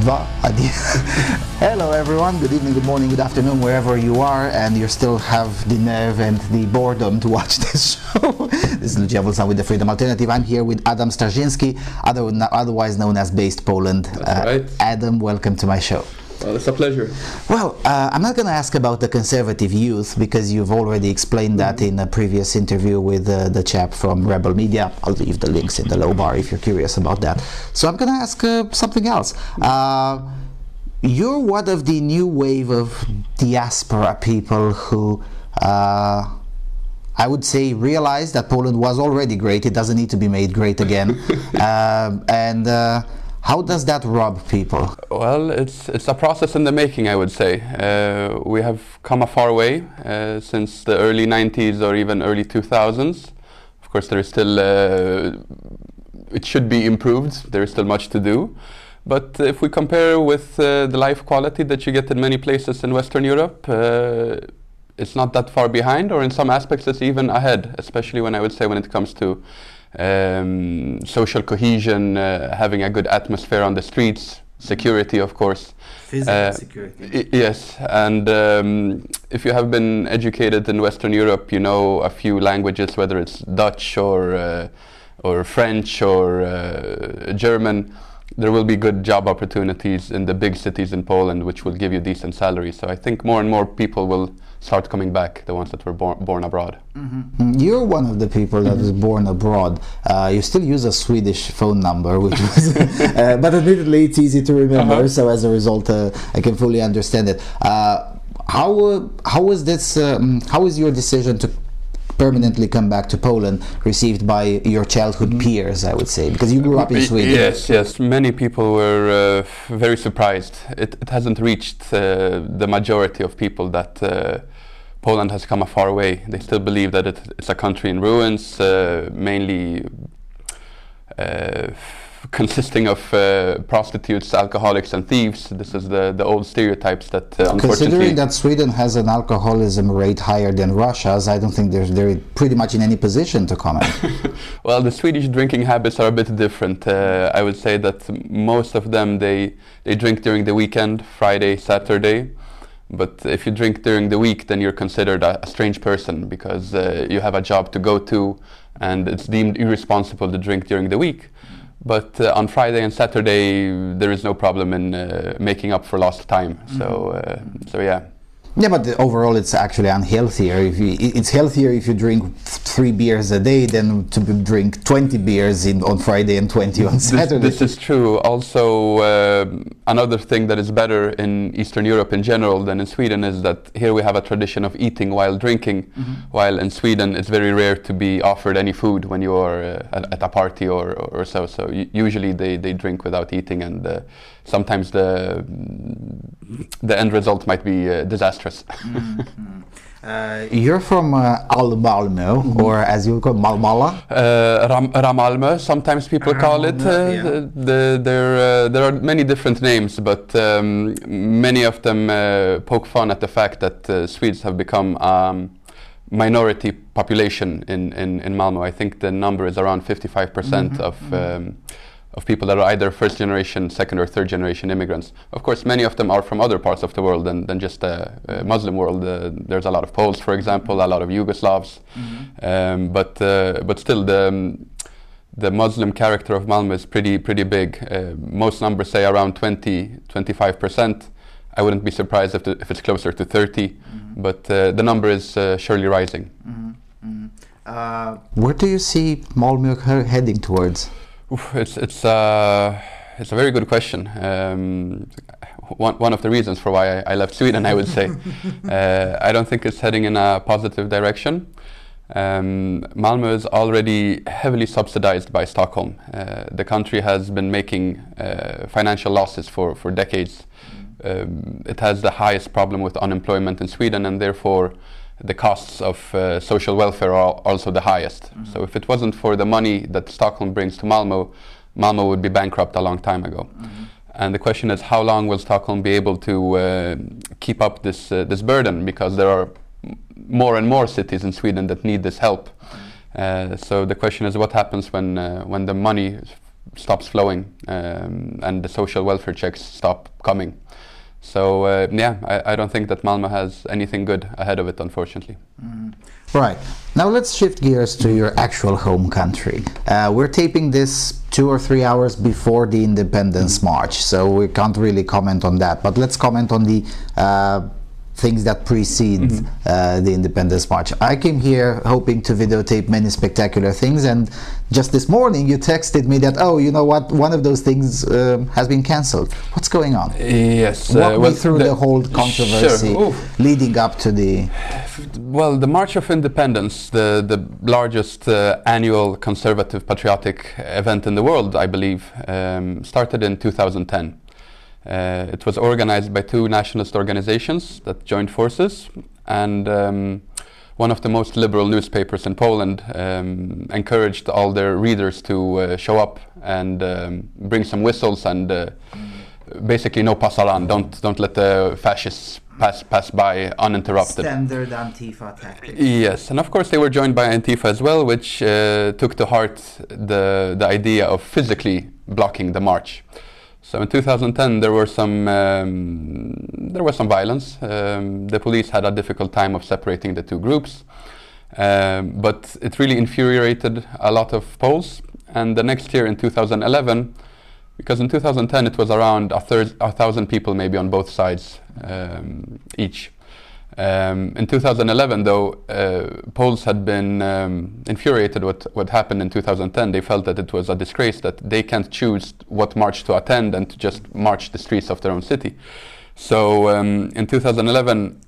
Hello everyone, good evening, good morning, good afternoon, wherever you are and you still have the nerve and the boredom to watch this show. This is Lucia Wolfson with the Freedom Alternative. I'm here with Adam Starzyński, otherwise known as Based Poland. That's right. Adam, welcome to my show. Well, it's a pleasure. Well, I'm not going to ask about the conservative youth because you've already explained that in a previous interview with the chap from Rebel Media. I'll leave the links in the low bar if you're curious about that. So I'm going to ask something else. You're one of the new wave of diaspora people who, I would say, realized that Poland was already great. It doesn't need to be made great again. How does that rob people? Well, it's a process in the making, I would say. We have come a far way since the early 90s or even early 2000s. Of course, there is still, it should be improved. There is still much to do. But if we compare with the life quality that you get in many places in Western Europe, it's not that far behind, or in some aspects it's even ahead, especially when it comes to social cohesion, having a good atmosphere on the streets, security, of course. Physical security. Yes, and if you have been educated in Western Europe, you know a few languages, whether it's Dutch or French or German. There will be good job opportunities in the big cities in Poland, which will give you decent salaries. So I think more and more people will start coming back, the ones that were born abroad. Mm-hmm. You're one of the people that was born abroad. You still use a Swedish phone number, which was, but admittedly it's easy to remember. So as a result, I can fully understand it. How was this? How is your decision to permanently come back to Poland received by your childhood peers, I would say, because you grew up in Sweden? Yes. Many people were very surprised. It hasn't reached the majority of people that Poland has come a far way. They still believe that it's a country in ruins, mainly consisting of prostitutes, alcoholics and thieves. This is the old stereotypes that unfortunately... Considering that Sweden has an alcoholism rate higher than Russia's, I don't think they're pretty much in any position to comment. Well, the Swedish drinking habits are a bit different. I would say that most of them, they drink during the weekend, Friday, Saturday. But if you drink during the week, then you're considered a strange person because you have a job to go to and it's deemed irresponsible to drink during the week. But on Friday and Saturday, there is no problem in making up for lost time. So yeah. Yeah, but overall, it's actually unhealthier. It's healthier if you drink 3 beers a day than to drink 20 beers on Friday and 20 on Saturday. This is true. Also, another thing that is better in Eastern Europe in general than in Sweden is that here we have a tradition of eating while drinking, while in Sweden it's very rare to be offered any food when you are at a party or so. So usually they drink without eating, and sometimes the end result might be disastrous. You're from Malmö, or as you call Malmö? Malmö, sometimes people call it. There are many different names, but many of them poke fun at the fact that Swedes have become minority population in Malmö. I think the number is around 55% of people that are either first generation, second or third generation immigrants. Of course, many of them are from other parts of the world than just the Muslim world. There's a lot of Poles, for example, a lot of Yugoslavs. But still, the Muslim character of Malmö is pretty big. Most numbers say around 20-25%. I wouldn't be surprised if it's closer to 30, but the number is surely rising. Where do you see Malmö heading towards? It's a very good question. One of the reasons for why I left Sweden, I would say. I don't think it's heading in a positive direction. Malmö is already heavily subsidized by Stockholm. The country has been making financial losses for decades. It has the highest problem with unemployment in Sweden, and therefore the costs of social welfare are also the highest. So if it wasn't for the money that Stockholm brings to Malmö, Malmö would be bankrupt a long time ago. And the question is, how long will Stockholm be able to keep up this burden? Because there are more and more cities in Sweden that need this help. So the question is, what happens when the money stops flowing, and the social welfare checks stop coming. So I don't think that Malmö has anything good ahead of it, unfortunately. Right. Now let's shift gears to your actual home country. We're taping this 2 or 3 hours before the Independence March, so we can't really comment on that. But let's comment on the things that precede the Independence March. I came here hoping to videotape many spectacular things, and just this morning you texted me that, oh, you know what, one of those things has been cancelled. What's going on? Yes. Walk me through the whole controversy leading up to the... Well, the March of Independence, the largest annual conservative patriotic event in the world, I believe, started in 2010. It was organized by 2 nationalist organizations that joined forces, and one of the most liberal newspapers in Poland encouraged all their readers to show up and bring some whistles and basically no pasaran, don't let the fascists pass by uninterrupted. Standard Antifa tactics. Yes, and of course they were joined by Antifa as well, which took to heart the idea of physically blocking the march. So in 2010 there was some violence. The police had a difficult time of separating the 2 groups, but it really infuriated a lot of Poles. And the next year in 2011, because in 2010 it was around 1,000 people maybe on both sides each. In 2011, though, Poles had been infuriated with what happened in 2010. They felt that it was a disgrace that they can't choose what march to attend and to just march the streets of their own city. So in 2011,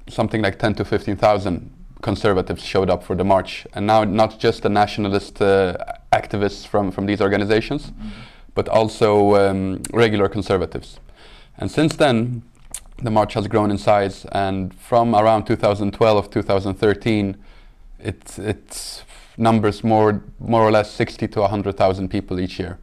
something like 10 to 15,000 conservatives showed up for the march. And now not just the nationalist activists from these organizations, but also regular conservatives. And since then, the march has grown in size, and from around 2012, 2013, it numbers more or less 60 to 100,000 people each year.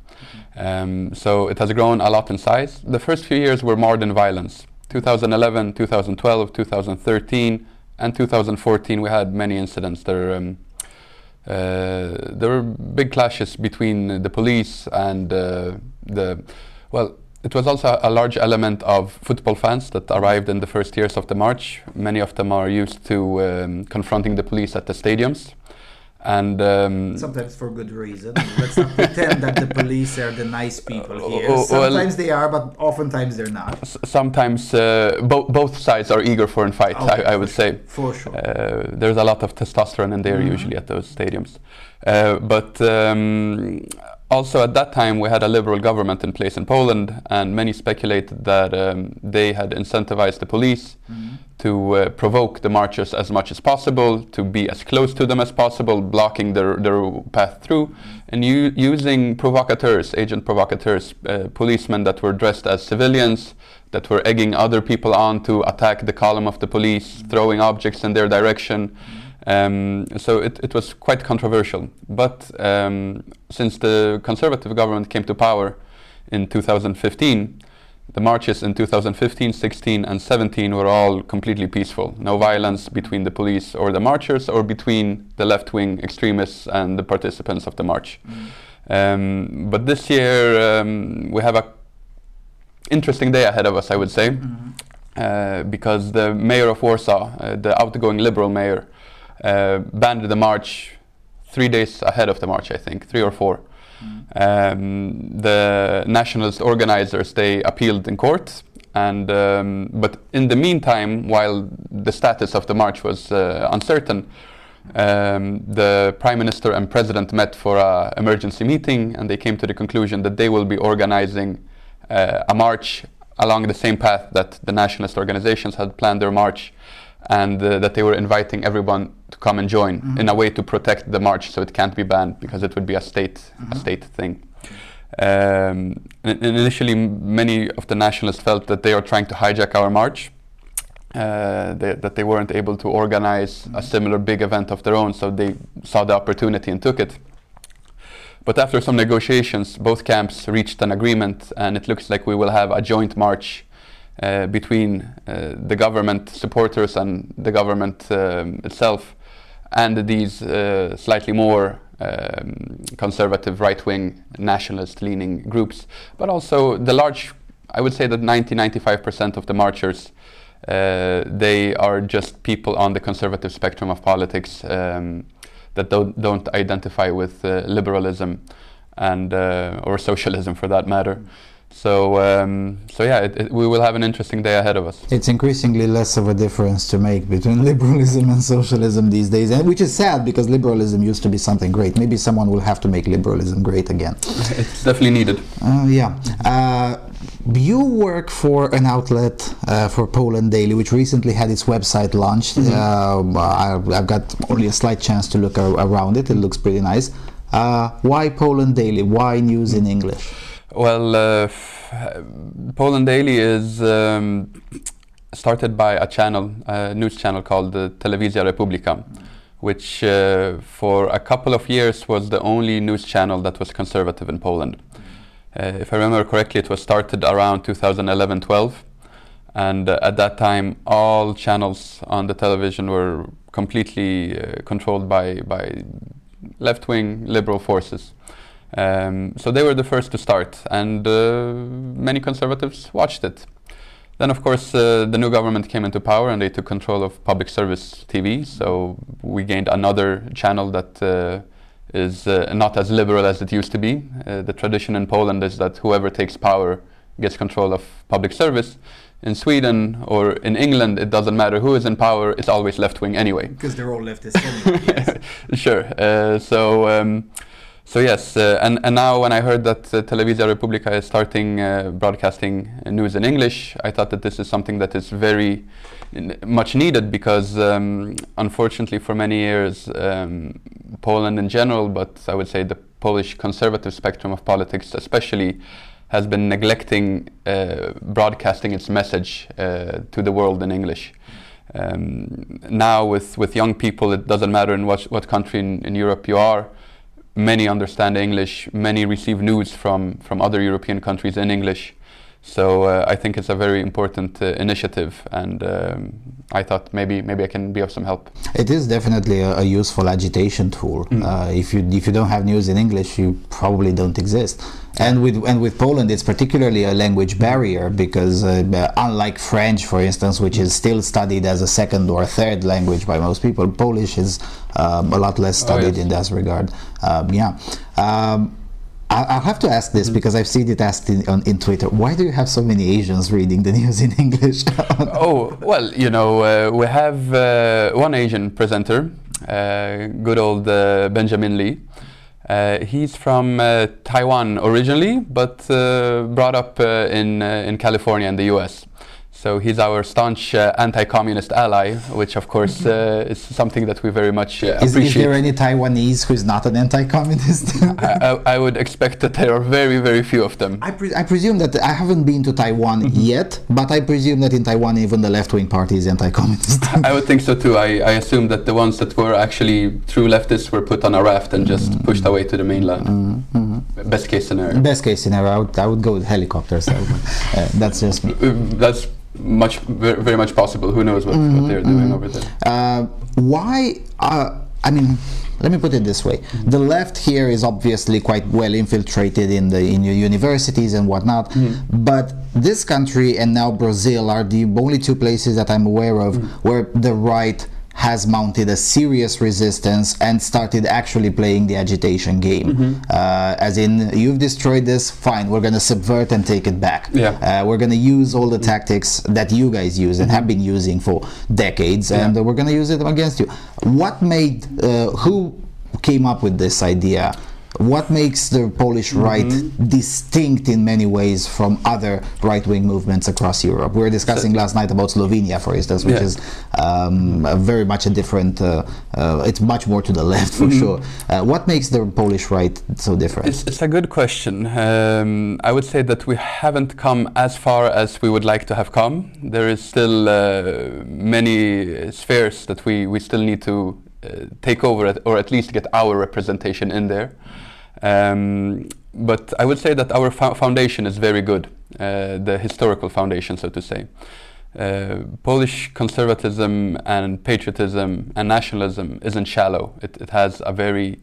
So it has grown a lot in size. The first few years were marred in violence. 2011, 2012, 2013, and 2014 we had many incidents. There were big clashes between the police and it was also a large element of football fans that arrived in the first years of the march. Many of them are used to confronting the police at the stadiums. And sometimes for good reason. Let's not pretend that the police are the nice people here. Sometimes they are, but oftentimes they're not. Sometimes both sides are eager for a fight, I would say. For sure. There's a lot of testosterone in there usually at those stadiums. But also at that time we had a liberal government in place in Poland, and many speculated that they had incentivized the police to provoke the marchers as much as possible, to be as close to them as possible, blocking their path through, and using provocateurs, agent provocateurs, policemen that were dressed as civilians, that were egging other people on to attack the column of the police, throwing objects in their direction. So it was quite controversial. But since the conservative government came to power in 2015, the marches in 2015, 16 and 17 were all completely peaceful. No violence between the police or the marchers, or between the left-wing extremists and the participants of the march. But this year we have an interesting day ahead of us, I would say, because the mayor of Warsaw, the outgoing liberal mayor, banned the march 3 days ahead of the march, I think, 3 or 4. The nationalist organizers, they appealed in court, and but in the meantime, while the status of the march was uncertain, the Prime Minister and President met for an emergency meeting, and they came to the conclusion that they will be organizing a march along the same path that the nationalist organizations had planned their march, and that they were inviting everyone to come and join in a way to protect the march, so it can't be banned because it would be a state thing. Initially, many of the nationalists felt that they are trying to hijack our march, that they weren't able to organize a similar big event of their own, so they saw the opportunity and took it. But after some negotiations, both camps reached an agreement, and it looks like we will have a joint march between the government supporters and the government itself, and these slightly more conservative, right-wing, nationalist-leaning groups, but also the large, I would say that 90-95% of the marchers, they are just people on the conservative spectrum of politics that don't identify with liberalism and or socialism for that matter. So yeah, we will have an interesting day ahead of us. It's increasingly less of a difference to make between liberalism and socialism these days, and which is sad because liberalism used to be something great. Maybe someone will have to make liberalism great again. It's definitely needed. Yeah. You work for an outlet for Poland Daily, which recently had its website launched. I've got only a slight chance to look around it. It looks pretty nice. Why Poland Daily? Why news in English? Well, Poland Daily is started by a news channel called Telewizja Republika, which for a couple of years was the only news channel that was conservative in Poland. If I remember correctly, it was started around 2011-12, and at that time all channels on the television were completely controlled by left-wing liberal forces. So they were the first to start, and many conservatives watched it. Then, of course, the new government came into power and they took control of public service TV, so we gained another channel that is not as liberal as it used to be. The tradition in Poland is that whoever takes power gets control of public service. In Sweden or in England, it doesn't matter who is in power, it's always left-wing anyway. Because they're all leftists anyway, yes. Sure. So yes, and now when I heard that Telewizja Republika is starting broadcasting news in English, I thought that this is something that is very much needed because unfortunately for many years Poland in general, but I would say the Polish conservative spectrum of politics especially, has been neglecting broadcasting its message to the world in English. Now with young people, it doesn't matter in what country in Europe you are. Many understand English, many receive news from other European countries in English. So I think it's a very important initiative, and I thought maybe I can be of some help. It is definitely a useful agitation tool. If you don't have news in English, you probably don't exist. And with Poland, it's particularly a language barrier because unlike French, for instance, which is still studied as a second or third language by most people, Polish is a lot less studied in that regard. I'll have to ask this because I've seen it asked in Twitter. Why do you have so many Asians reading the news in English? Oh, well, you know, we have one Asian presenter, good old Benjamin Lee. He's from Taiwan originally, but brought up in California in the US. So he's our staunch anti-communist ally, which of course is something that we very much appreciate. Is there any Taiwanese who's not an anti-communist? I would expect that there are very, very few of them. I presume that I haven't been to Taiwan yet, but I presume that in Taiwan even the left-wing party is anti-communist. I would think so too. I assume that the ones that were actually true leftists were put on a raft and just pushed away to the mainland. Best case scenario. Best case scenario, I would go with helicopters. That's just me. That's very much possible. Who knows what they're doing over there? Why? I mean, let me put it this way: the left here is obviously quite well infiltrated in universities and whatnot. But this country and now Brazil are the only two places that I'm aware of where the right has mounted a serious resistance and started actually playing the agitation game. As in, you've destroyed this, fine, we're going to subvert and take it back. We're going to use all the tactics that you guys use and have been using for decades, and we're going to use it against you. What made, who came up with this idea? What makes the Polish right distinct in many ways from other right-wing movements across Europe? We were discussing last night about Slovenia, for instance, which is very much a different, it's much more to the left for sure. What makes the Polish right so different? It's a good question. I would say that we haven't come as far as we would like to have come. There is still many spheres that we still need to take over or at least get our representation in there. But I would say that our foundation is very good, the historical foundation, so to say. Polish conservatism and patriotism and nationalism isn't shallow. It has a very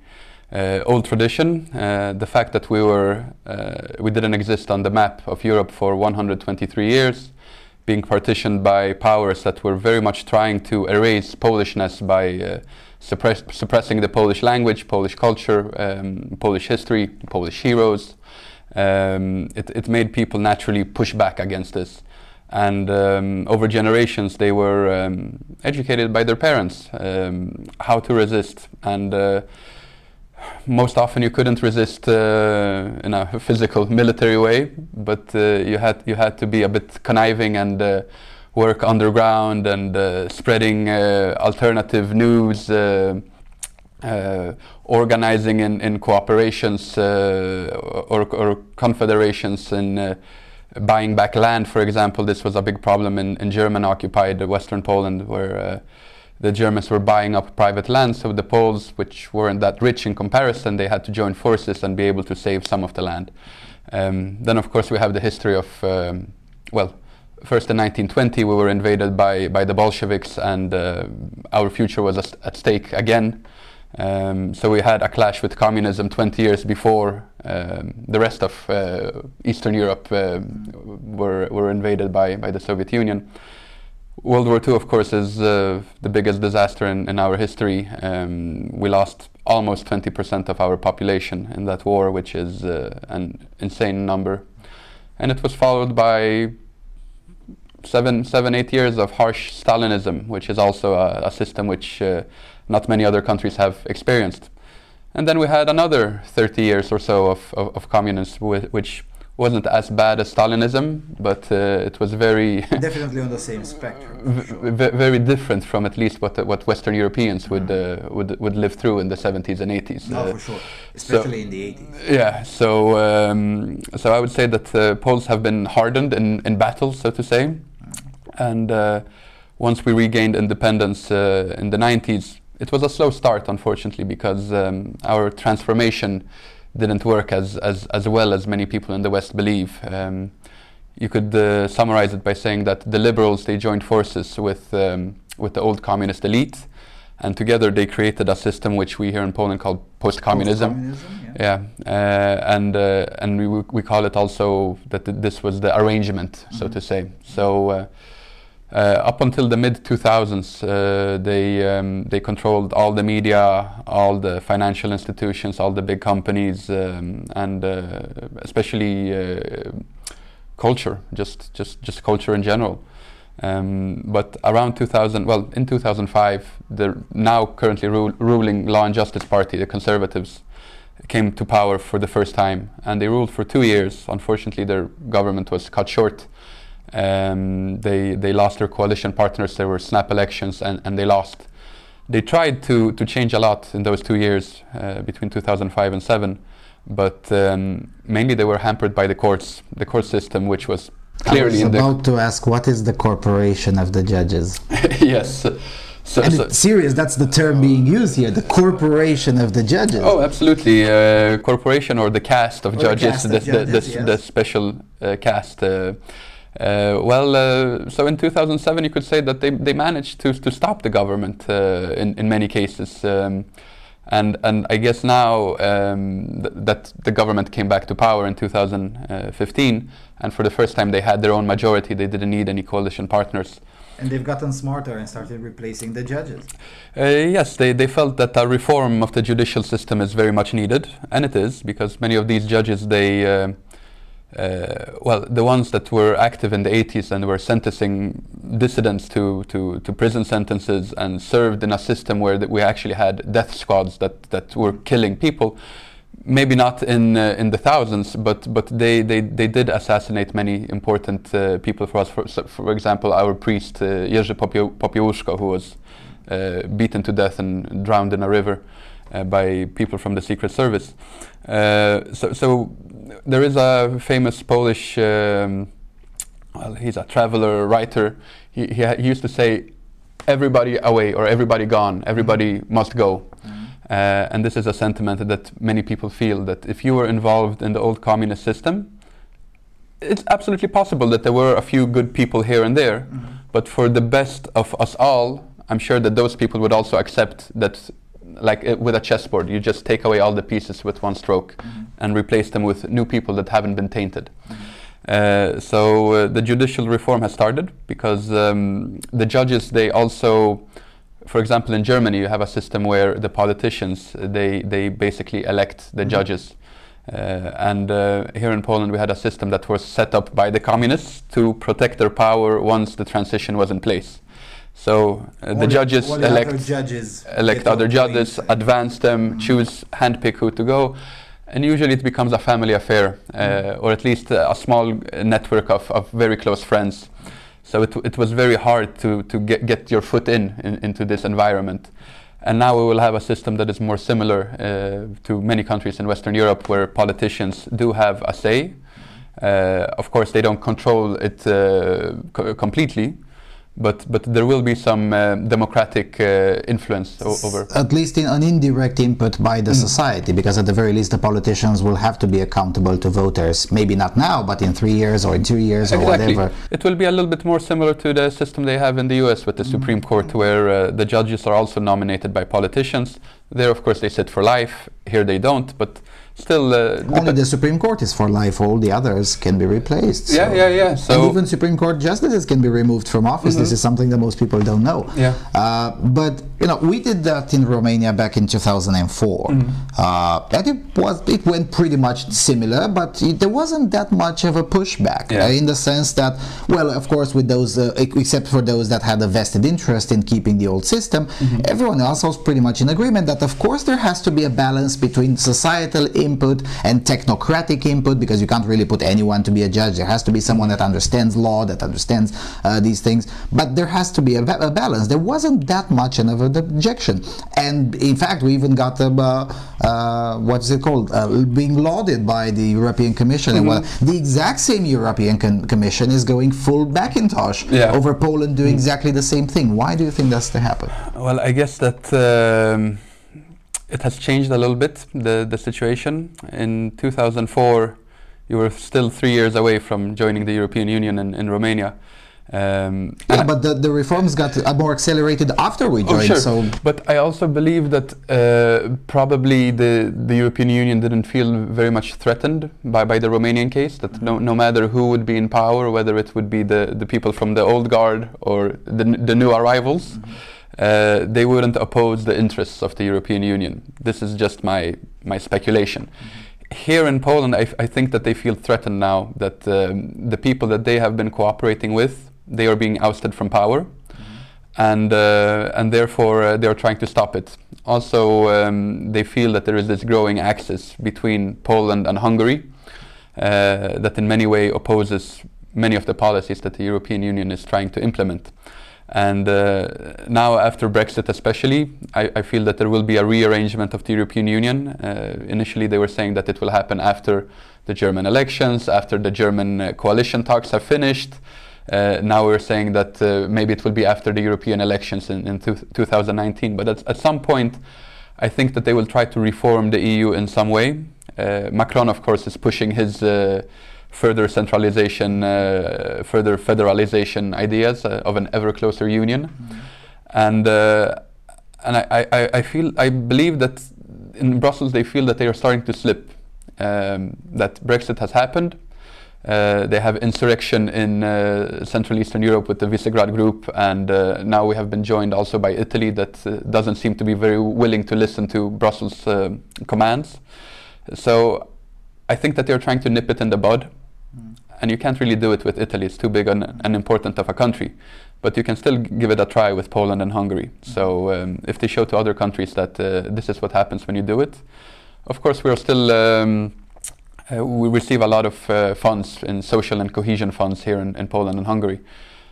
old tradition, the fact that we didn't exist on the map of Europe for 123 years, being partitioned by powers that were very much trying to erase Polishness by suppressing the Polish language, Polish culture, Polish history, Polish heroes. It made people naturally push back against this. And over generations they were educated by their parents how to resist, and most often you couldn't resist in a physical military way, but you had to be a bit conniving and work underground and spreading alternative news, organizing in cooperations or confederations in buying back land, for example. This was a big problem in German-occupied Western Poland, where the Germans were buying up private land, so the Poles, which weren't that rich in comparison, they had to join forces and be able to save some of the land. Then, of course, we have the history of, first in 1920 we were invaded by the Bolsheviks, and our future was at stake again. So we had a clash with communism 20 years before the rest of Eastern Europe were invaded by the Soviet Union. World War II, of course, is the biggest disaster in our history. We lost almost 20% of our population in that war, which is an insane number. And it was followed by 8 years of harsh Stalinism, which is also a system which not many other countries have experienced. And then we had another 30 years or so of communism, which wasn't as bad as Stalinism, but it was very definitely on the same spectrum. Sure. Very different from at least what Western Europeans would live through in the 70s and 80s. No, for sure, especially in the 80s. Yeah, so I would say that Poles have been hardened in battle, so to say, and once we regained independence in the 90s, it was a slow start, unfortunately, because our transformation didn't work as well as many people in the West believe. You could summarize it by saying that the liberals, they joined forces with the old communist elite, and together they created a system which we here in Poland call post-communism. And we call it also that this was the arrangement, so to say. So up until the mid-2000s, they controlled all the media, all the financial institutions, all the big companies, and especially culture, just culture in general. But around 2000, well, in 2005, the now currently ruling Law and Justice Party, the Conservatives, came to power for the first time, and they ruled for 2 years. Unfortunately, their government was cut short. They lost their coalition partners. There were snap elections, and they lost. They tried to change a lot in those 2 years between 2005 and 2007, but mainly they were hampered by the court system, which was clearly I was about to ask, what is the corporation of the judges? Yes. It's serious, that's the term being used here, the corporation of the judges. Oh, absolutely. Corporation, or the caste of judges, the special caste. So in 2007 you could say that they managed to stop the government in many cases. And I guess now that the government came back to power in 2015, and for the first time they had their own majority, they didn't need any coalition partners. And they've gotten smarter and started replacing the judges. Yes, they felt that a reform of the judicial system is very much needed, and it is, because many of these judges, the ones that were active in the 80s and were sentencing dissidents to prison sentences and served in a system where we actually had death squads that were killing people, maybe not in the thousands, but they did assassinate many important people for us. For example, our priest Jerzy Popiełuszko, who was beaten to death and drowned in a river by people from the Secret Service. So there is a famous Polish, he's a traveler, writer. He used to say, "Everybody away," or "Everybody gone," "Everybody must go." And this is a sentiment that many people feel, that if you were involved in the old communist system, it's absolutely possible that there were a few good people here and there, but for the best of us all, I'm sure that those people would also accept that like with a chessboard. You just take away all the pieces with one stroke and replace them with new people that haven't been tainted. So the judicial reform has started because the judges, they also, for example, in Germany, you have a system where the politicians, they basically elect the judges. And here in Poland, we had a system that was set up by the communists to protect their power once the transition was in place. So the judges elect other judges, advance them, choose, handpick who to go. And usually it becomes a family affair, or at least a small network of very close friends. So it was very hard to get your foot into this environment. And now we will have a system that is more similar to many countries in Western Europe, where politicians do have a say. Of course, they don't control it completely, but there will be some democratic influence over. At least an indirect input by the society, because at the very least the politicians will have to be accountable to voters. Maybe not now, but in 3 years or in 2 years or whatever. It will be a little bit more similar to the system they have in the US with the Supreme Court, where the judges are also nominated by politicians. There, of course, they sit for life. Here they don't, but still... only the Supreme Court is for life. All the others can be replaced. So. Yeah. So and even Supreme Court justices can be removed from office. This is something that most people don't know. Yeah. But we did that in Romania back in 2004. And it went pretty much similar, but there wasn't that much of a pushback in the sense that, well, of course, with those, except for those that had a vested interest in keeping the old system, everyone else was pretty much in agreement that, of course, there has to be a balance between societal input and technocratic input, because you can't really put anyone to be a judge. There has to be someone that understands law, that understands these things, but there has to be a balance. There wasn't that much of an objection, and in fact we even got what's it called, being lauded by the European Commission. And well, the exact same European Commission is going full Macintosh over Poland doing exactly the same thing. Why do you think that's to happen? Well, I guess that it has changed a little bit, the situation. In 2004, you were still 3 years away from joining the European Union in Romania. But the reforms got more accelerated after we joined. Sure. So. But I also believe that probably the European Union didn't feel very much threatened by the Romanian case, that no matter who would be in power, whether it would be the people from the old guard or the new arrivals, they wouldn't oppose the interests of the European Union. This is just my speculation. Here in Poland, I think that they feel threatened now that the people that they have been cooperating with, they are being ousted from power, and therefore they are trying to stop it. Also, they feel that there is this growing axis between Poland and Hungary that in many ways opposes many of the policies that the European Union is trying to implement. And now after Brexit especially, I feel that there will be a rearrangement of the European Union. Initially they were saying that it will happen after the German elections, after the German coalition talks have finished. Now we're saying that maybe it will be after the European elections in 2019. But at some point, I think that they will try to reform the EU in some way. Macron, of course, is pushing his further centralization, further federalization ideas of an ever closer union, and I believe that in Brussels they feel that they are starting to slip. That Brexit has happened. They have insurrection in Central Eastern Europe with the Visegrad group, and now we have been joined also by Italy that doesn't seem to be very willing to listen to Brussels commands. So I think that they're trying to nip it in the bud, and you can't really do it with Italy. It's too big and important of a country, but you can still give it a try with Poland and Hungary. So if they show to other countries that this is what happens when you do it, of course we're still we receive a lot of funds in social and cohesion funds here in Poland and Hungary.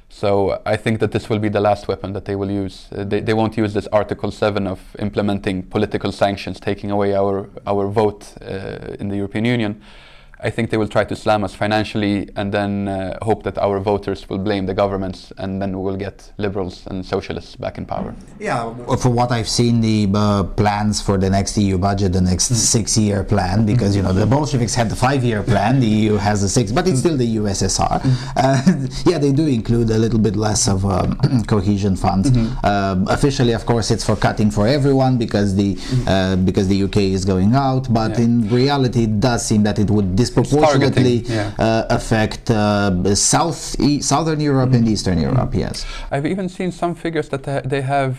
So I think that this will be the last weapon that they will use. They won't use this Article 7 of implementing political sanctions, taking away our vote in the European Union. I think they will try to slam us financially and then hope that our voters will blame the governments, and then we will get liberals and socialists back in power. Yeah, for what I've seen, the plans for the next EU budget, the next 6-year plan, because the Bolsheviks had the 5-year plan, the EU has the 6, but it's still the USSR. Yeah, they do include a little bit less of cohesion funds. Officially, of course, it's for cutting for everyone because the UK is going out, but in reality, it does seem that it would disproportionately affect Southern Europe and Eastern Europe. Yes, I've even seen some figures that they have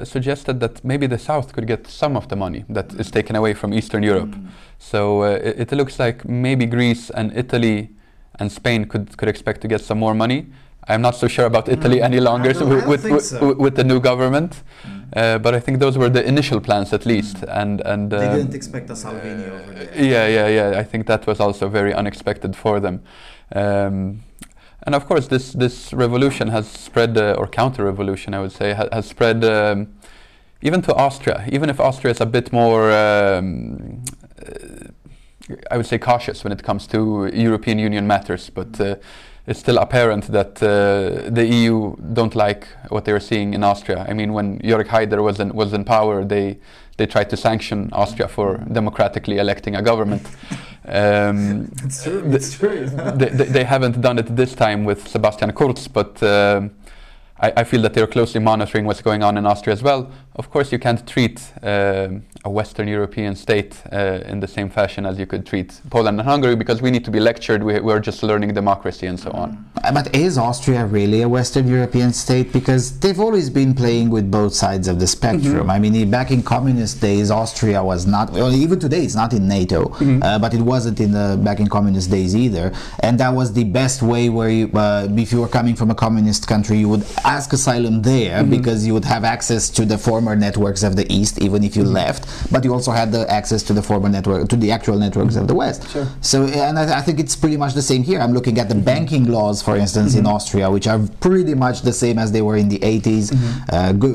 suggested that maybe the South could get some of the money that is taken away from Eastern Europe. So it looks like maybe Greece and Italy and Spain could expect to get some more money. I'm not so sure about Italy any longer with the new government. But I think those were the initial plans, at least, and they didn't expect a Salvini over there. Yeah. I think that was also very unexpected for them, and of course, this revolution has spread, or counter-revolution, I would say, has spread even to Austria. Even if Austria is a bit more, I would say, cautious when it comes to European Union matters, but. It's still apparent that the EU don't like what they're seeing in Austria. I mean, when Jörg Haider was in power, they tried to sanction Austria for democratically electing a government. It's true. They haven't done it this time with Sebastian Kurz, but I feel that they're closely monitoring what's going on in Austria as well. Of course, you can't treat a Western European state in the same fashion as you could treat Poland and Hungary, because we need to be lectured. We're just learning democracy and so on. But is Austria really a Western European state? Because they've always been playing with both sides of the spectrum. I mean, back in communist days, Austria was not, well, even today it's not in NATO, but it wasn't back in communist days either. And that was the best way where you, if you were coming from a communist country, you would ask asylum there because you would have access to the former networks of the East, even if you left, but you also had the access to the former network, to the actual networks of the West. Sure. So, and I think it's pretty much the same here. I'm looking at the banking laws, for instance, in Austria, which are pretty much the same as they were in the 80s,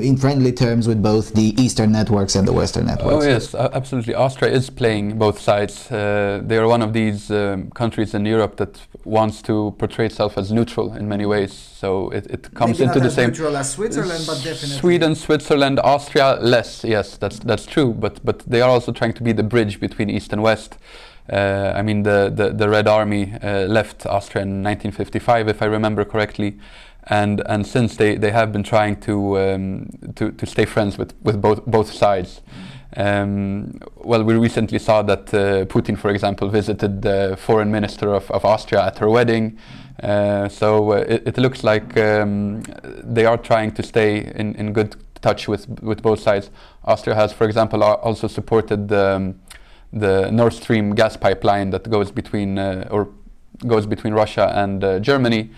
in friendly terms with both the Eastern networks and the Western networks. Oh yes, absolutely. Austria is playing both sides. They are one of these countries in Europe that wants to portray itself as neutral in many ways. So it comes into the same. Neutral as Switzerland, but definitely Sweden, Switzerland, Austria less. Yes, that's true. But they are also trying to be the bridge between East and West. I mean, the Red Army left Austria in 1955, if I remember correctly, and since they have been trying to stay friends with both sides. Well, we recently saw that Putin, for example, visited the foreign minister of Austria at her wedding. So it looks like they are trying to stay in good touch with both sides. Austria has, for example, also supported the Nord Stream gas pipeline that goes between Russia and Germany,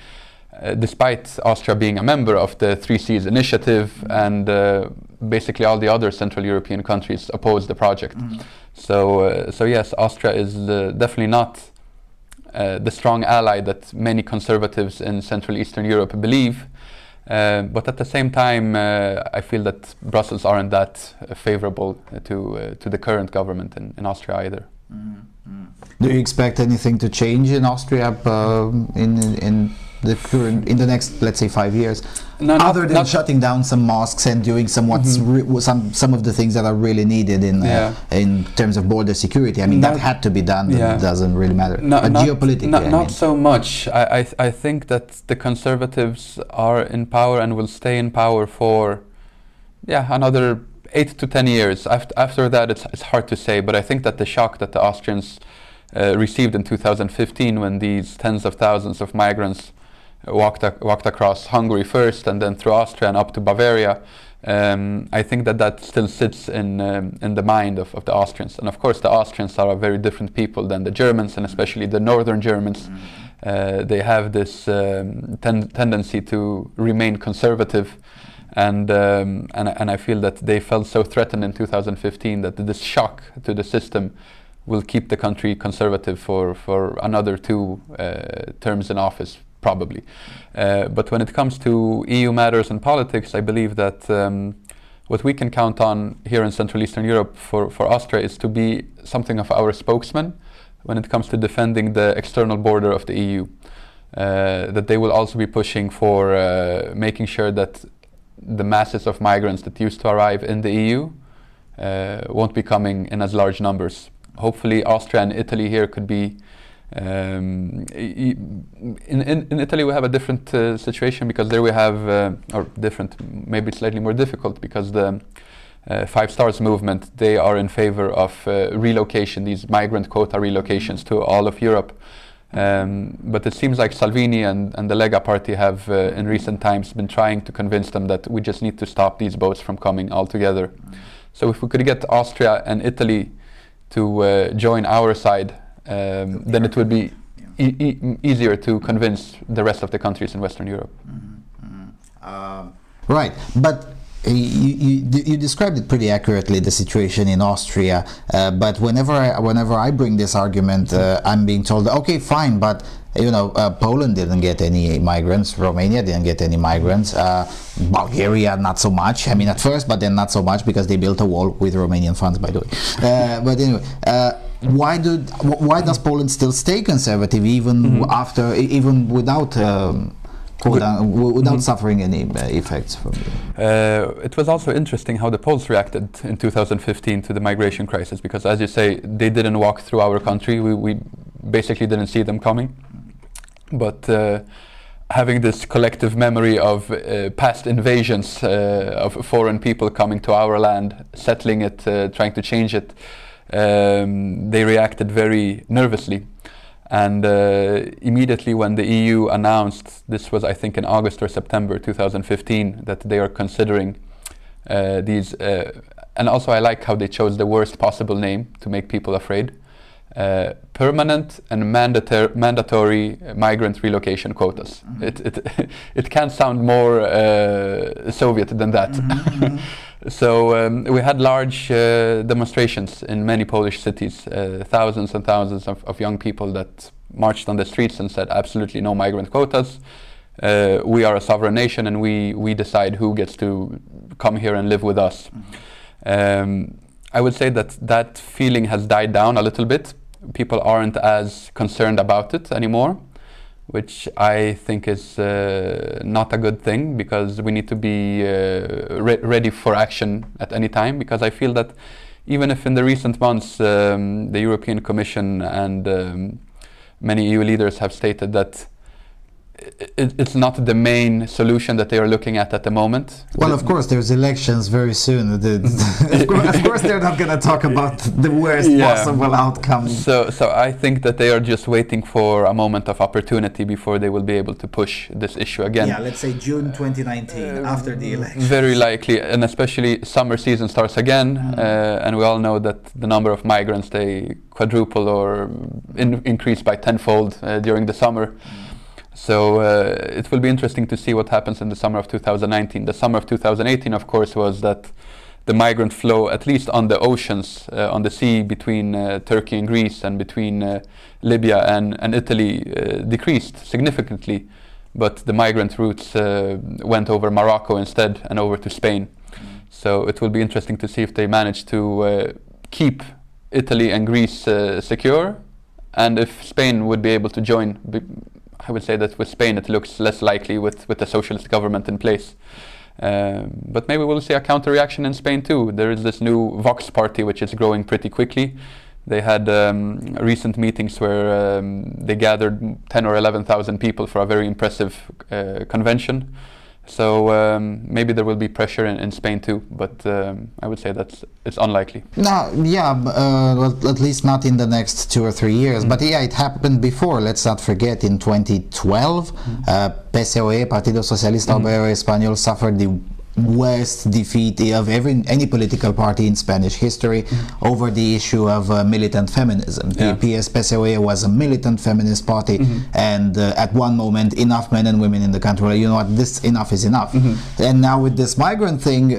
despite Austria being a member of the Three Seas Initiative, and basically all the other Central European countries oppose the project. So yes, Austria is definitely not the strong ally that many conservatives in Central Eastern Europe believe. But at the same time, I feel that Brussels aren't that favorable to the current government in Austria either. Do you expect anything to change in Austria in the next, let's say, 5 years, other than shutting down some mosques and doing some of the things that are really needed in terms of border security? I mean, that had to be done. It doesn't really matter. But geopolitically, not so much. I think that the conservatives are in power and will stay in power for another 8 to 10 years. After that, it's hard to say. But I think that the shock that the Austrians received in 2015, when these tens of thousands of migrants walked across Hungary first, and then through Austria and up to Bavaria, I think that still sits in the mind of the Austrians. And of course, the Austrians are a very different people than the Germans, and especially the northern Germans. They have this tendency to remain conservative, and I feel that they felt so threatened in 2015 that this shock to the system will keep the country conservative for another 2 terms in office, probably. But when it comes to EU matters and politics, I believe that what we can count on here in Central Eastern Europe for Austria is to be something of our spokesman, when it comes to defending the external border of the EU. That they will also be pushing for making sure that the masses of migrants that used to arrive in the EU won't be coming in as large numbers. Hopefully Austria and Italy here could be in Italy we have a different situation, because there we have or different, maybe slightly more difficult, because the Five Stars movement, they are in favor of relocation, these migrant quota relocations to all of Europe. But it seems like Salvini and the Lega party have in recent times been trying to convince them that we just need to stop these boats from coming altogether. So if we could get Austria and Italy to join our side, then it would be easier to convince the rest of the countries in Western Europe. Right, but you described it pretty accurately, the situation in Austria, but whenever I bring this argument, I'm being told, okay, fine, but Poland didn't get any migrants, Romania didn't get any migrants, Bulgaria not so much, I mean at first, but then not so much, because they built a wall with Romanian funds, by the way. But anyway, why does Poland still stay conservative even after, even without without suffering any effects from it? It was also interesting how the Poles reacted in 2015 to the migration crisis, because as you say, they didn't walk through our country. We basically didn't see them coming. But having this collective memory of past invasions of foreign people coming to our land, settling it, trying to change it, they reacted very nervously. And immediately when the EU announced, this was I think in August or September 2015, that they are considering these, and also I like how they chose the worst possible name to make people afraid, permanent and mandatory migrant relocation quotas. It can't sound more Soviet than that. So we had large demonstrations in many Polish cities, thousands and thousands of young people that marched on the streets and said absolutely no migrant quotas. We are a sovereign nation and we decide who gets to come here and live with us. I would say that feeling has died down a little bit. People aren't as concerned about it anymore, which I think is not a good thing, because we need to be ready for action at any time, because I feel that even if in the recent months the European Commission and many EU leaders have stated that it's not the main solution that they are looking at the moment. Well, of course, there's elections very soon. Of course, they're not going to talk about the worst possible outcome. So I think that they are just waiting for a moment of opportunity before they will be able to push this issue again. Yeah, let's say June 2019, after the election. Very likely, and especially summer season starts again, and we all know that the number of migrants, they quadruple or increase by tenfold during the summer. So it will be interesting to see what happens in the summer of 2019. The summer of 2018, of course, was that the migrant flow, at least on the oceans, on the sea between Turkey and Greece and between Libya and Italy, decreased significantly. But the migrant routes went over Morocco instead and over to Spain. So it will be interesting to see if they manage to keep Italy and Greece secure, and if Spain would be able to join. I would say that with Spain it looks less likely with the socialist government in place. But maybe we'll see a counter-reaction in Spain too. There is this new Vox party which is growing pretty quickly. They had recent meetings where they gathered 10 or 11,000 people for a very impressive convention. So maybe there will be pressure in Spain too, but I would say it's unlikely. No, yeah, well, at least not in the next 2 or 3 years. But yeah, it happened before. Let's not forget, in 2012, PSOE, Partido Socialista Obrero Español, suffered the worst defeat of any political party in Spanish history over the issue of militant feminism. The PSOE was a militant feminist party, and at one moment enough men and women in the country were, you know what, this enough is enough. And now with this migrant thing,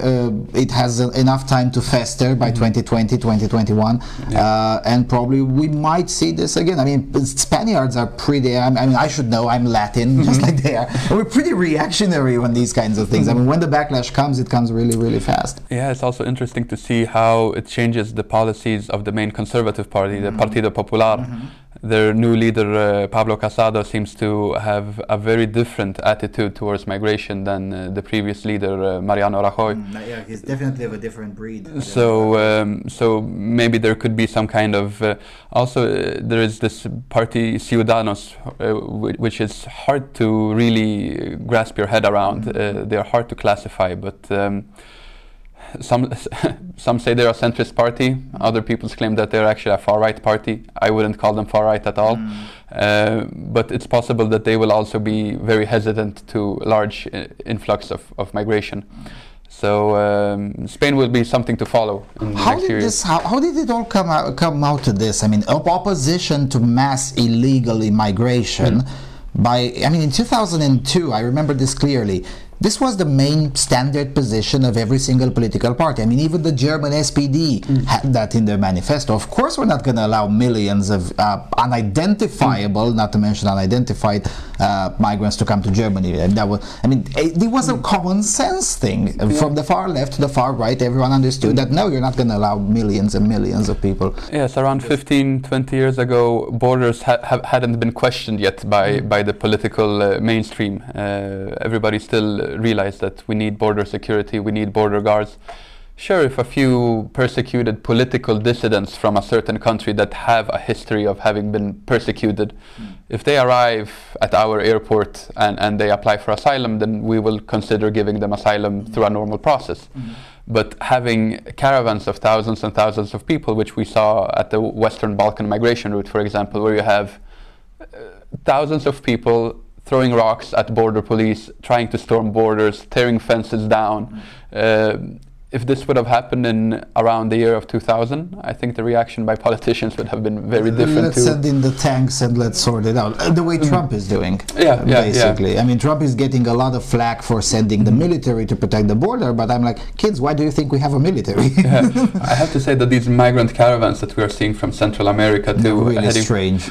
it has enough time to fester by 2020, 2021, and probably we might see this again. I mean, Spaniards are pretty, I mean, I should know, I'm Latin, just like they are. We're pretty reactionary on these kinds of things. I mean, when the backlash backlash comes, it comes really, really fast. Yeah, it's also interesting to see how it changes the policies of the main conservative party, the Partido Popular. Their new leader, Pablo Casado, seems to have a very different attitude towards migration than the previous leader, Mariano Rajoy. Yeah, he's definitely of a different breed. So maybe there could be some kind of... there is this party, Ciudadanos, which is hard to really grasp your head around. They are hard to classify, but... Some say they're a centrist party. Other people claim that they're actually a far-right party. I wouldn't call them far-right at all. But it's possible that they will also be very hesitant to large influx of migration. So Spain will be something to follow in the next few years. How did it all come out to this? I mean, opposition to mass illegal immigration. In 2002, I remember this clearly. This was the main standard position of every single political party. I mean, even the German SPD had that in their manifesto. Of course, we're not going to allow millions of unidentifiable, not to mention unidentified, migrants to come to Germany. And that was, it was a common sense thing. From the far left to the far right, everyone understood that no, you're not going to allow millions and millions of people. Yes, around 15, 20 years ago, borders hadn't been questioned yet by the political mainstream. Everybody still realize that we need border security, we need border guards. Sure, if a few persecuted political dissidents from a certain country that have a history of having been persecuted, if they arrive at our airport and they apply for asylum, then we will consider giving them asylum through a normal process. But having caravans of thousands and thousands of people, which we saw at the Western Balkan migration route, for example, where you have thousands of people throwing rocks at border police, trying to storm borders, tearing fences down. If this would have happened in around the year of 2000, I think the reaction by politicians would have been very different. Let's send in the tanks and let's sort it out. The way Trump is doing, basically. I mean, Trump is getting a lot of flack for sending the military to protect the border, but I'm like, kids, why do you think we have a military? I have to say that these migrant caravans that we are seeing from Central America to really strange.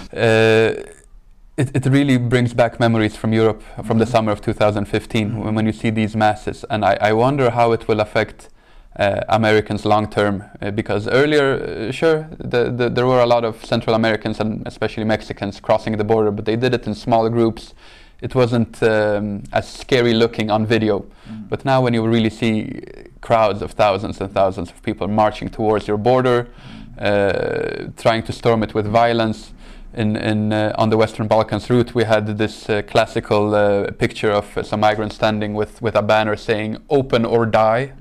It really brings back memories from Europe, from the summer of 2015, when you see these masses. And I wonder how it will affect Americans long term, because earlier, sure, there were a lot of Central Americans and especially Mexicans crossing the border, but they did it in small groups. It wasn't as scary looking on video. But now when you really see crowds of thousands and thousands of people marching towards your border, trying to storm it with violence, on the Western Balkans route, we had this classical picture of some migrants standing with a banner saying "Open or die."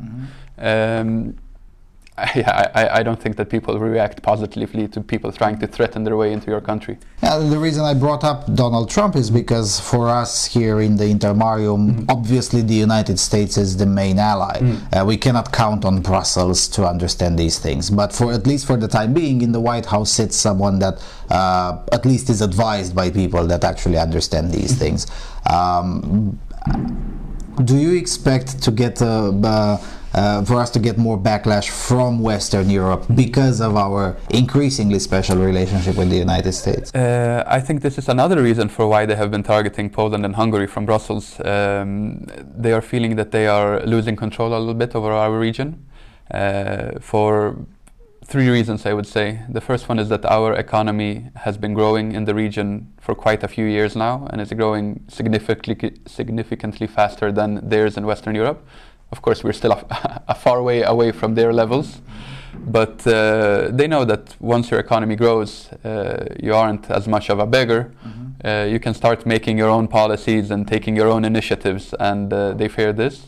I don't think that people react positively to people trying to threaten their way into your country. Yeah, the reason I brought up Donald Trump is because for us here in the Intermarium, obviously the United States is the main ally. We cannot count on Brussels to understand these things. But at least for the time being, in the White House sits someone that at least is advised by people that actually understand these things. Do you expect to get for us to get more backlash from Western Europe because of our increasingly special relationship with the United States? I think this is another reason for why they have been targeting Poland and Hungary from Brussels. They are feeling that they are losing control a little bit over our region for three reasons, I would say. The first one is that our economy has been growing in the region for quite a few years now, and it's growing significantly faster than theirs in Western Europe. Of course, we're still a far way away from their levels, but they know that once your economy grows, you aren't as much of a beggar. You can start making your own policies and taking your own initiatives, and they fear this.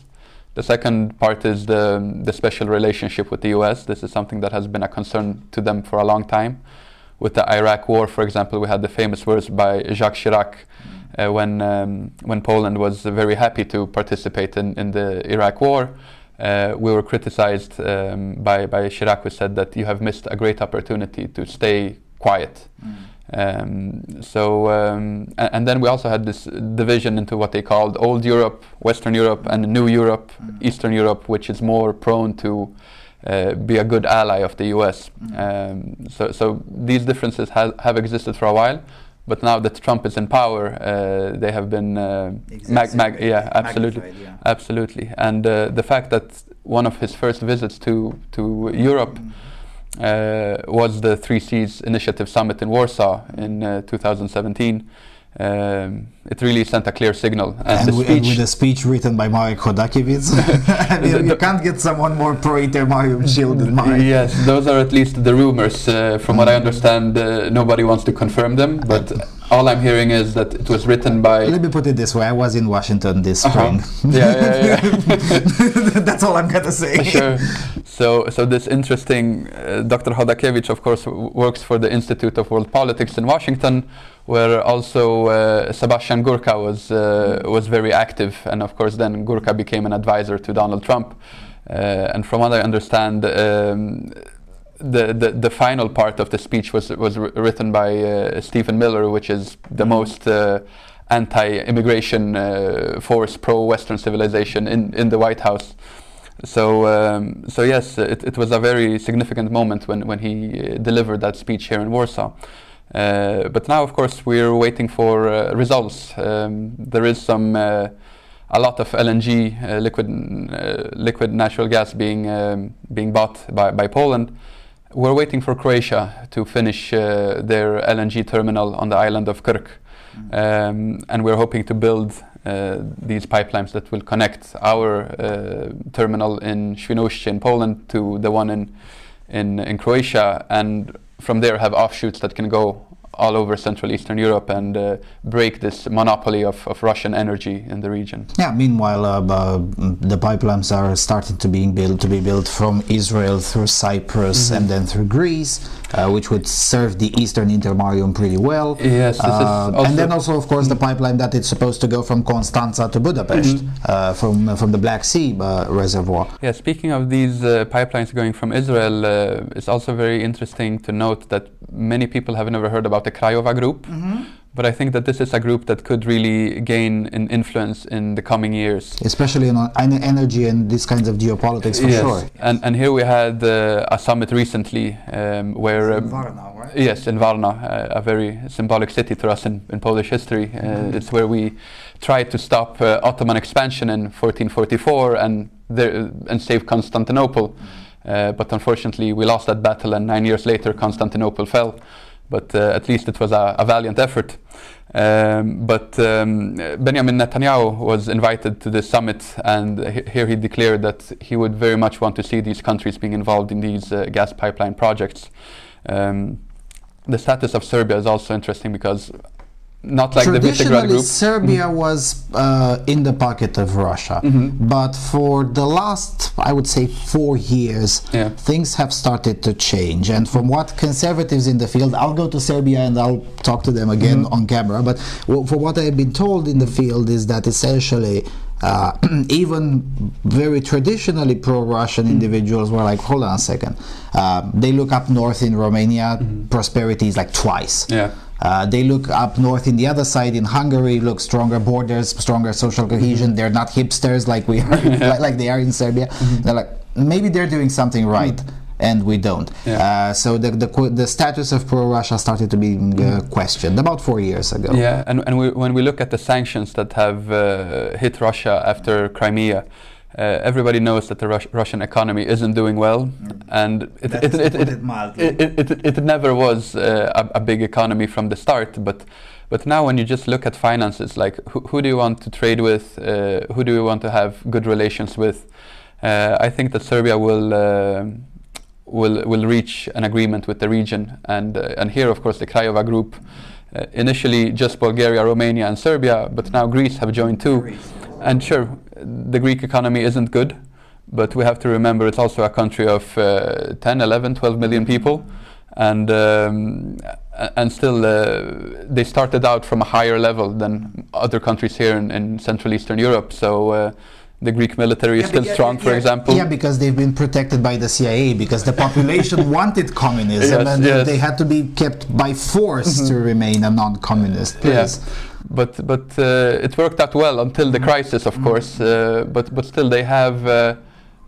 The second part is the special relationship with the US. This is something that has been a concern to them for a long time. With the Iraq War, for example, we had the famous words by Jacques Chirac when Poland was very happy to participate in the Iraq War. We were criticized by Chirac, who said that you have missed a great opportunity to stay quiet. And then we also had this division into what they called Old Europe, Western Europe, and New Europe, Eastern Europe, which is more prone to be a good ally of the US. So these differences have existed for a while, But now that Trump is in power, they have been absolutely, absolutely. And the fact that one of his first visits to Europe was the Three Seas Initiative Summit in Warsaw in 2017. It really sent a clear signal. And with a speech written by Marek Chodakiewicz. You can't get someone more pro-Inter Marium shield than Marek. Yes, those are at least the rumors. From what I understand, nobody wants to confirm them, but all I'm hearing is that it was written by... Let me put it this way, I was in Washington this spring. Yeah. That's all I'm going to say. Sure. So this interesting, Dr. Chodakiewicz, of course, works for the Institute of World Politics in Washington, where also Sebastian Gurka was very active, and of course then Gurka became an advisor to Donald Trump. And from what I understand, the final part of the speech was written by Stephen Miller, which is the most anti-immigration force pro-Western civilization in the White House. So yes, it was a very significant moment when he delivered that speech here in Warsaw. But now, of course, we're waiting for results. There is a lot of LNG, liquid natural gas being bought by Poland. We're waiting for Croatia to finish their LNG terminal on the island of Krk, and we're hoping to build these pipelines that will connect our terminal in Świnoujście in Poland to the one in Croatia, and from there have offshoots that can go all over Central Eastern Europe and break this monopoly of Russian energy in the region. Yeah. Meanwhile, the pipelines are starting to be built from Israel through Cyprus and then through Greece, which would serve the Eastern Intermarium pretty well. Yes. This is also and then also, of course, the pipeline that it's supposed to go from Constanza to Budapest, from the Black Sea reservoir. Yeah. Speaking of these pipelines going from Israel, it's also very interesting to note that many people have never heard about the Krajowa Group, but I think that this is a group that could really gain an influence in the coming years. Especially on energy and these kinds of geopolitics, for sure. And here we had a summit recently where... in Varna, right? Yes, in Varna, a very symbolic city to us in Polish history. It's where we tried to stop Ottoman expansion in 1444 and save Constantinople. But unfortunately we lost that battle, and 9 years later Constantinople fell. But at least it was a valiant effort. But Benjamin Netanyahu was invited to this summit, and here he declared that he would very much want to see these countries being involved in these gas pipeline projects. The status of Serbia is also interesting because not like the Visegrad group. Serbia was in the pocket of Russia, but for the last, I would say, 4 years, things have started to change. And from what conservatives in the field, I'll go to Serbia and I'll talk to them again on camera, but for what I've been told in the field is that essentially even very traditionally pro-Russian individuals were like, hold on a second, they look up north in Romania, prosperity is like twice. They look up north in the other side in Hungary, look stronger borders, stronger social cohesion. They're not hipsters like we are, like they are in Serbia. They're like, maybe they're doing something right, and we don't. So the status of pro-Russia started to be questioned about 4 years ago. Yeah, and when we look at the sanctions that have hit Russia after Crimea, everybody knows that the Russian economy isn't doing well, and it never was a big economy from the start. But now, when you just look at finances, like who do you want to trade with, who do you want to have good relations with? I think that Serbia will reach an agreement with the region, and here, of course, the Krajowa Group. Initially, just Bulgaria, Romania, and Serbia, but now Greece have joined too. And sure, the Greek economy isn't good, but we have to remember it's also a country of 10, 11, 12 million people, and still they started out from a higher level than other countries here in Central Eastern Europe. So the Greek military is still strong, for example. Yeah, because they've been protected by the CIA, because the population wanted communism, and they had to be kept by force to remain a non-communist place. But it worked out well until the crisis, of course. But still, they have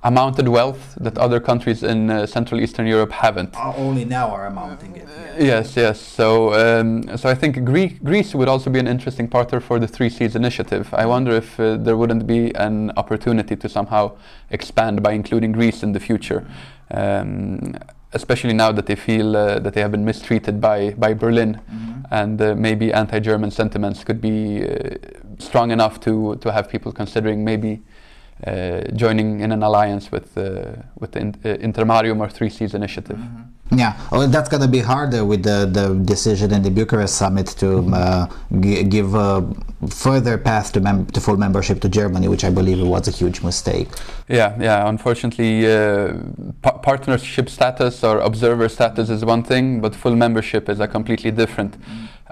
amounted wealth that other countries in Central Eastern Europe haven't. Only now are amounting it. Yes, yes. So, so I think Greece would also be an interesting partner for the Three Seas initiative. I wonder if there wouldn't be an opportunity to somehow expand by including Greece in the future, especially now that they feel that they have been mistreated by Berlin, and maybe anti-German sentiments could be strong enough to have people considering maybe joining in an alliance with the Intermarium or Three Seas initiative. Yeah, well, that's going to be harder with the decision in the Bucharest summit to give a further path to full membership to Germany, which I believe was a huge mistake. Yeah, yeah. Unfortunately, partnership status or observer status is one thing, but full membership is a completely different.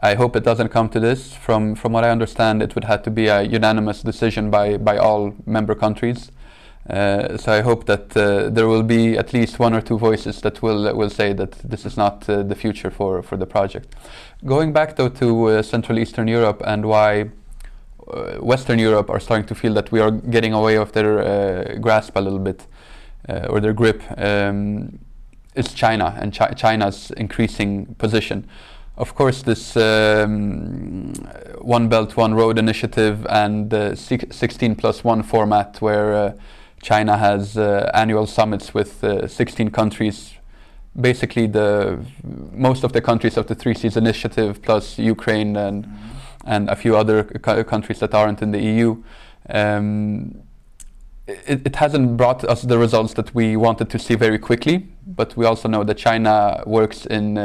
I hope it doesn't come to this. From what I understand, it would have to be a unanimous decision by all member countries. So I hope that there will be at least one or two voices that will say that this is not the future for the project. Going back though to Central Eastern Europe and why Western Europe are starting to feel that we are getting away of their grasp a little bit, or their grip, is China and China's increasing position. Of course, this One Belt, One Road initiative and the 16+1 format, where China has annual summits with 16 countries, basically most of the countries of the Three Seas initiative, plus Ukraine and a few other countries that aren't in the EU. It hasn't brought us the results that we wanted to see very quickly, but we also know that China works in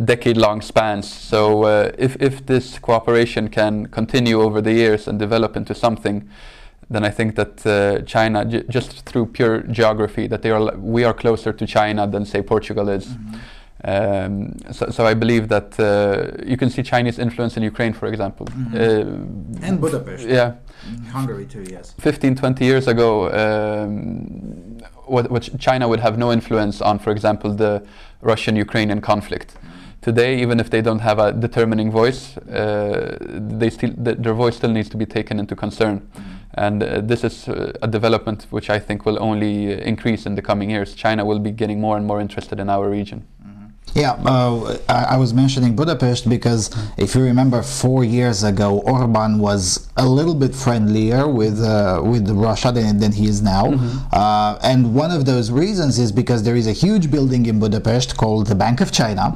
decade-long spans. So if this cooperation can continue over the years and develop into something, then I think that China, just through pure geography, that we are closer to China than, say, Portugal is. So I believe that you can see Chinese influence in Ukraine, for example. And Budapest. Yeah. Hungary too, yes. 15, 20 years ago, what China would have no influence on, for example, the Russian-Ukrainian conflict. Today, even if they don't have a determining voice, their voice still needs to be taken into concern. And this is a development which I think will only increase in the coming years. China will be getting more and more interested in our region. Yeah, I was mentioning Budapest because if you remember 4 years ago, Orban was a little bit friendlier with Russia than he is now. And one of those reasons is because there is a huge building in Budapest called the Bank of China,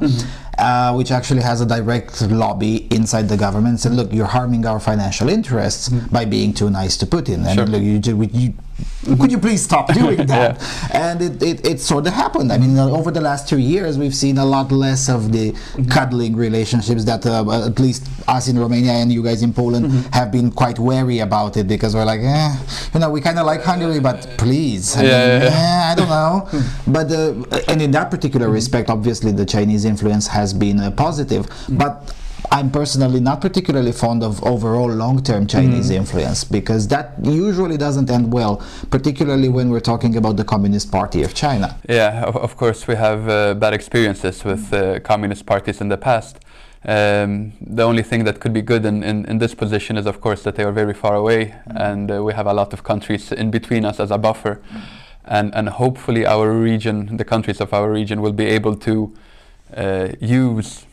which actually has a direct lobby inside the government. And look, you're harming our financial interests by being too nice to Putin. And look, could you please stop doing that? And it sort of happened. I mean, over the last 2 years, we've seen a lot less of the cuddling relationships that at least us in Romania and you guys in Poland have been quite wary about it, because we're like, we kind of like Hungary, but please, I don't know. But and in that particular respect, obviously, the Chinese influence has been positive, but I'm personally not particularly fond of overall long-term Chinese influence, because that usually doesn't end well, particularly when we're talking about the Communist Party of China. Yeah, of course we have bad experiences with communist parties in the past. The only thing that could be good in this position is, of course, that they are very far away, and we have a lot of countries in between us as a buffer. And hopefully our region, the countries of our region, will be able to use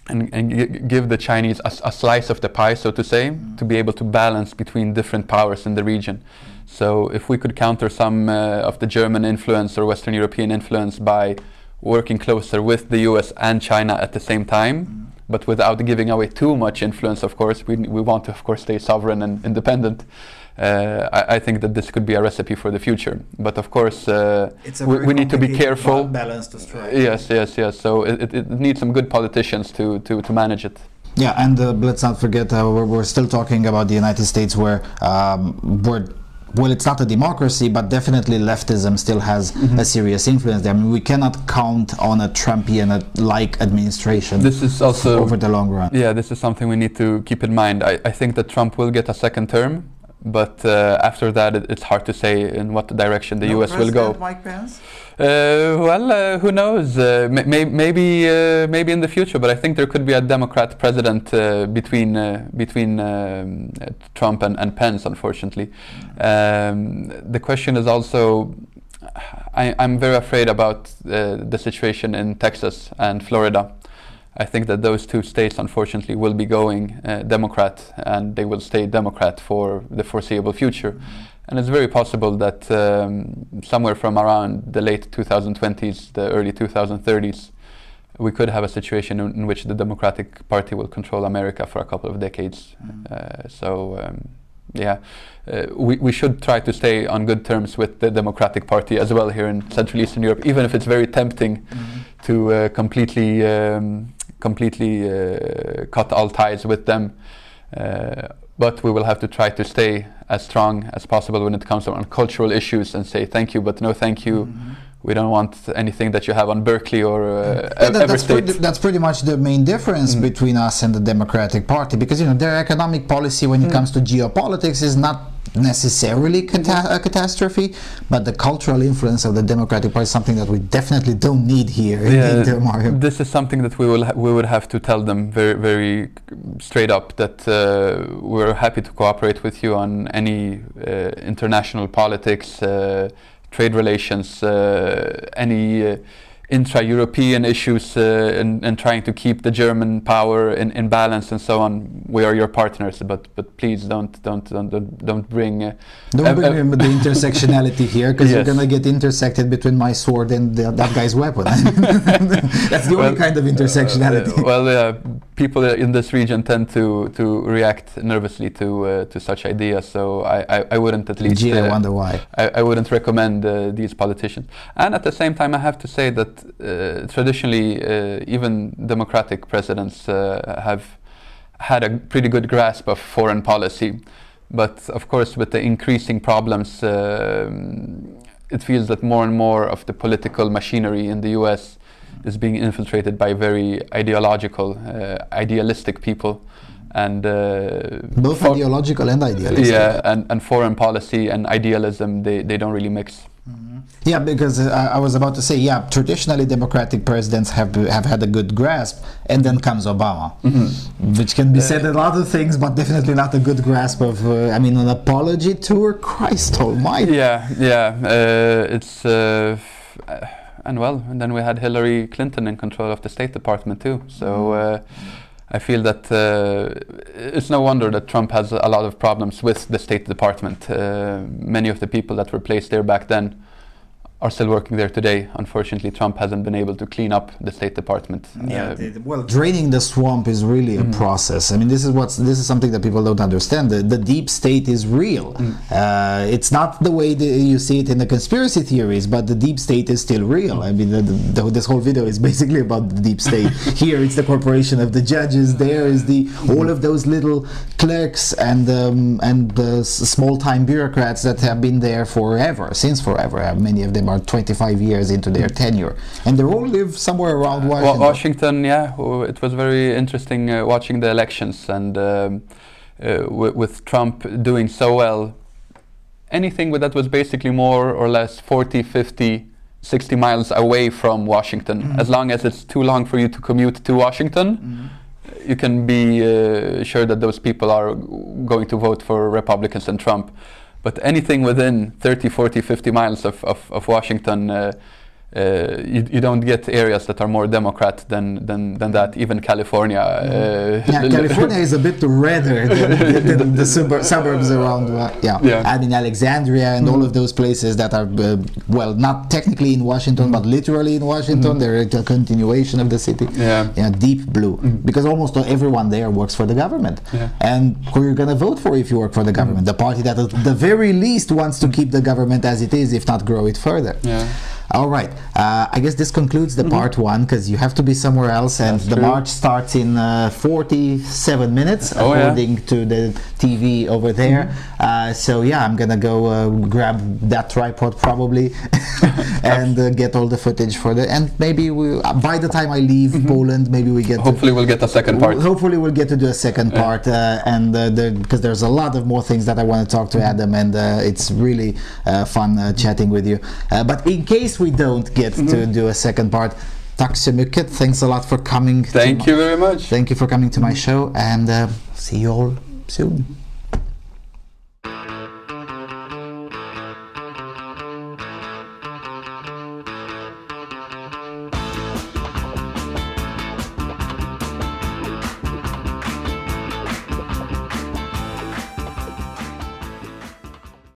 and give the Chinese a slice of the pie, so to say, to be able to balance between different powers in the region. So if we could counter some of the German influence or Western European influence by working closer with the US and China at the same time, but without giving away too much influence, of course, we want to, of course, stay sovereign and independent. I think that this could be a recipe for the future, but of course we need to be careful. Balance to strike. Yes. So it needs some good politicians to manage it. Yeah, and let's not forget we're still talking about the United States, where well, it's not a democracy, but definitely leftism still has a serious influence there. I mean, we cannot count on a Trumpian-like administration. This is also over the long run. Yeah, this is something we need to keep in mind. I think that Trump will get a second term, But after that, it's hard to say in what direction the U.S. will go. Mike Pence? Who knows? Maybe in the future. But I think there could be a Democrat president between Trump and Pence. Unfortunately, the question is also, I'm very afraid about the situation in Texas and Florida. I think that those two states, unfortunately, will be going Democrat, and they will stay Democrat for the foreseeable future. And it's very possible that somewhere from around the late 2020s, the early 2030s, we could have a situation in which the Democratic Party will control America for a couple of decades. We should try to stay on good terms with the Democratic Party as well here in Central Eastern Europe, even if it's very tempting to completely cut all ties with them. But we will have to try to stay as strong as possible when it comes on cultural issues and say thank you, but no thank you. We don't want anything that you have on Berkeley or that's pretty much the main difference between us and the Democratic Party, because their economic policy when it comes to geopolitics is not necessarily a catastrophe, but the cultural influence of the Democratic Party is something that we definitely don't need here in Denmark. This is something that we would have to tell them very, very straight up, that we're happy to cooperate with you on any international politics, trade relations, any intra-European issues, and trying to keep the German power in balance and so on. We are your partners, but please don't bring the intersectionality here, because you're gonna get intersected between my sword and that guy's weapon. That's the only kind of intersectionality. People in this region tend to react nervously to such ideas, so I wouldn't, at least I wonder why. I wouldn't recommend these politicians. And at the same time, I have to say that traditionally even Democratic presidents have had a pretty good grasp of foreign policy, but of course with the increasing problems, it feels that more and more of the political machinery in the US is being infiltrated by very idealistic people, and both ideological and idealistic. And foreign policy and idealism, they don't really mix. Yeah, because I was about to say, traditionally Democratic presidents have had a good grasp, and then comes Obama, which can be said a lot of things, but definitely not a good grasp of, an apology tour, Christ almighty. And then we had Hillary Clinton in control of the State Department too, so I feel that it's no wonder that Trump has a lot of problems with the State Department. Many of the people that were placed there back then are still working there today. Unfortunately, Trump hasn't been able to clean up the State Department. Draining the swamp is really a process. This is something that people don't understand. The deep state is real. It's not the way you see it in the conspiracy theories, but the deep state is still real. This whole video is basically about the deep state. Here it's the corporation of the judges. There is all of those little clerks and small-time bureaucrats that have been there since forever. Many of them are 25 years into their tenure, and they all live somewhere around Washington. It was very interesting watching the elections, and with Trump doing so well, anything that was basically more or less 40, 50, 60 miles away from Washington, as long as it's too long for you to commute to Washington, you can be sure that those people are going to vote for Republicans and Trump. But anything within 30, 40, 50 miles of Washington, you don't get areas that are more Democrat than that. Even California. California is a bit redder than the suburbs around. Alexandria and all of those places that are not technically in Washington, but literally in Washington. They're a continuation of the city. Deep blue, because almost everyone there works for the government. And who you're going to vote for if you work for the government? The party that at the very least wants to keep the government as it is, if not grow it further. All right. I guess this concludes the part one, because you have to be somewhere else, and That's the true. march starts in 47 minutes, Oh, yeah. according to the TV over there. So yeah, I'm gonna go grab that tripod probably, and get all the footage for the. And maybe by the time I leave Poland, maybe we get. Hopefully we'll get a second part. Hopefully we'll get to do a second part, and because there's a lot of more things that I want to talk to Adam, and it's really fun chatting with you. But in case we don't get to do a second part, tack så mycket. Thanks a lot for coming. Thank you very much. Thank you for coming to my show, and see you all soon.